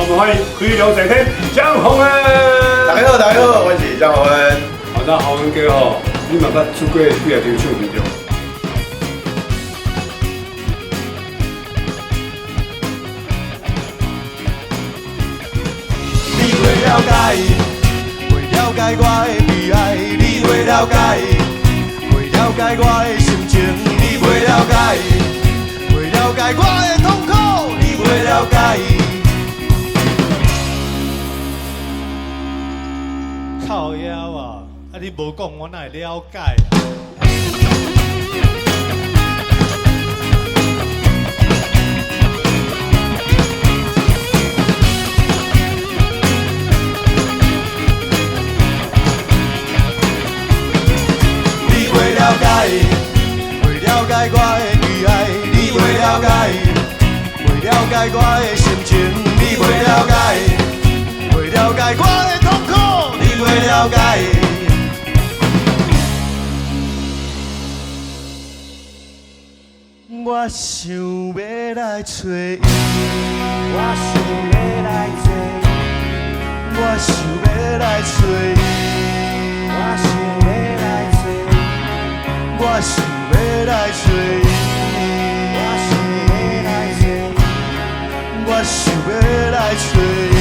我们欢迎开流在天江宏恩。大家好，大家好，我是江宏恩。那宏恩哥吼，你嘛捌出过几个场唱片着？你袂了解，袂了解我的悲哀，你袂了解，袂了解我的心情，你袂了解，袂了解我的痛苦，你袂了解。靠腰啊！啊，你无讲我哪会了解啊？你袂了解，袂了解我的悲哀，你袂了解，袂了解我的心情，你袂了解，袂了解我的痛苦，你袂了解。我想要来找伊，我想要来找伊，我想要来找伊，我想要来找伊，我想要来找伊，我想要来找伊，我想要来找伊，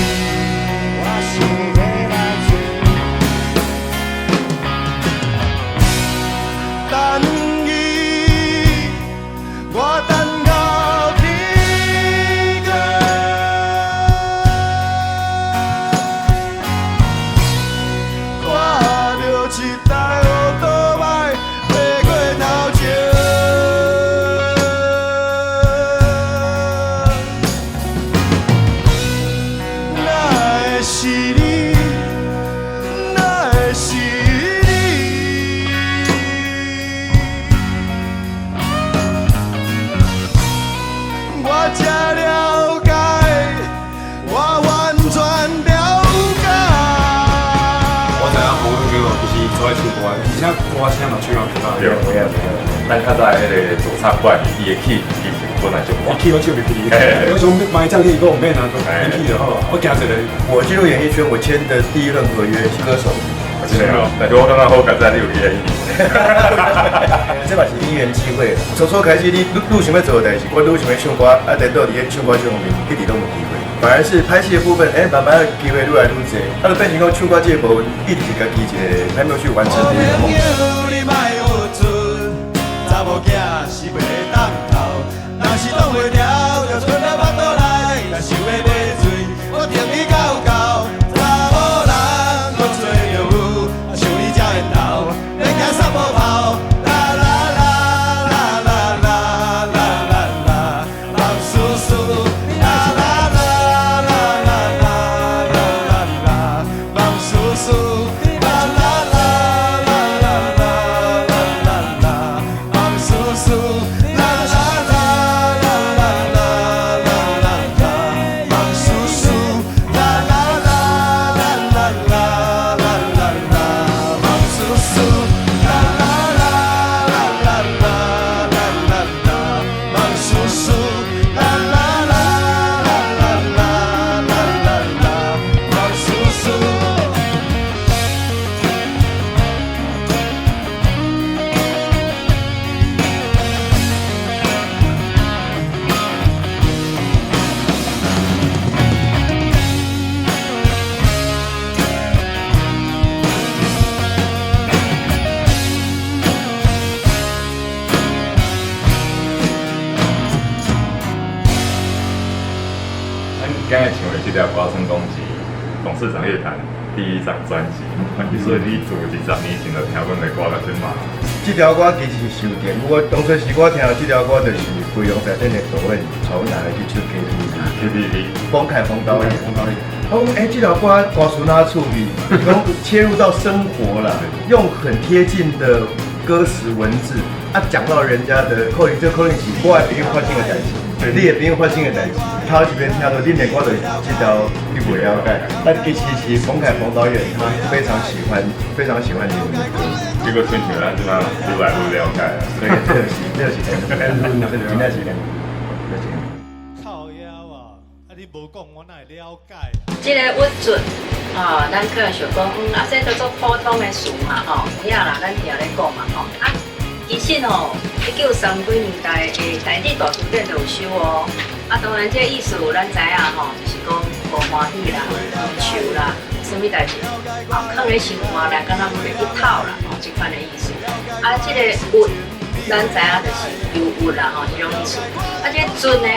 我想要来找伊，等伊，我等到天光。看着一台乌托邦飞过头前，哪会是你？哪会是你？我才了解，我完全了解。我知影宏恩哥哦，就是出来唱歌，而且歌声嘛唱啊袂歹。对，有影。咱较早迄个主唱馆，伊的起其实本来就我去我唱袂起，我想买张去，我唔免啊，演戏就好。我行一个，我进入演艺圈，我签的第一份合约是歌手，真的哦。但是我感觉好，刚才你有演艺。这嘛是因缘机会。从初开始，你愈想要做的代志，我愈想要唱歌，啊，等到伫咧唱歌这方面一直都无机会。反而是拍戏的部分，慢慢机会愈来愈多，啊，就变成讲唱歌这部分一直是家己一个还没有去完成的一个梦想。你莫有出，查某囝是袂当头，若是挡袂了，就伸到腹肚来，若想要买水，我定你到到。查某人搁找着有，像你这缘投，免惊三无跑。啦啦啦啦啦啦啦啦啦，望叔叔。啦啦啦啦啦啦啦啦啦，望叔叔。啦啦啦啦啦啦啦啦啦，望叔叔。啦啦啦啦啦啦啦啦啦，望叔叔。啦啦啦啦啦啦啦啦啦，望叔叔。啦啦啦啦啦啦啦啦啦，望叔叔。啦啦啦啦啦啦啦啦啦，望叔叔。咱刚才唱的这条歌算讲是董事长乐坛第一张专辑，所以你做20年前就听阮的歌到即嘛。这条歌其实是受电，我当初是我听到这条歌，就是贵阳在顶的导演带阮来去唱 KTV， 冯凯冯导演，他讲这条歌歌词哪处理，讲切入到生活了，用很贴近的歌词文字，讲到人家的可能是我的朋友发生的代志，你的朋友发生的代志，他一边听到恁的歌的这条你不了解，但其实是冯凯冯导演他非常喜欢你们的歌。结果唱起来就让越来越了解了。对，这是靠腰啊！啊，你无讲，我哪会了解？这个稳准，咱可能想讲，这叫做普通的词嘛，有影啦，咱听咧讲嘛，其实1930几年代的台语大词典就有收哦。当然这意思咱知影就是讲无欢喜啦、忧愁啦，什么代志，放咧心肝内，敢若袂去透啦，这款的意思。这个郁，咱知影就是忧郁啦，这种意思。这个准的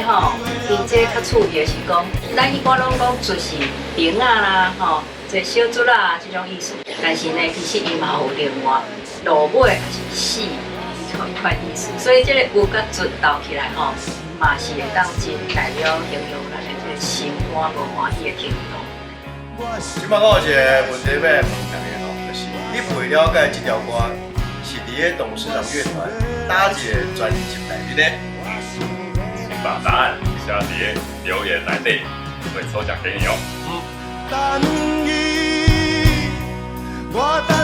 伊这较趣味的是讲，咱一般拢讲准是饼啦，这小竹啊这种意思。但是呢，其实伊嘛有另外落尾还是死款意思。所以这个郁甲准斗起来嘛是会当真代表形容咱的这个心肝无欢喜的程度。即摆我有一个问题要问大家就是你未了解这条歌是伫个董事长乐团哪一个专辑内面呢？请把答案写在留言栏内，会抽奖给你哦。等伊，我等。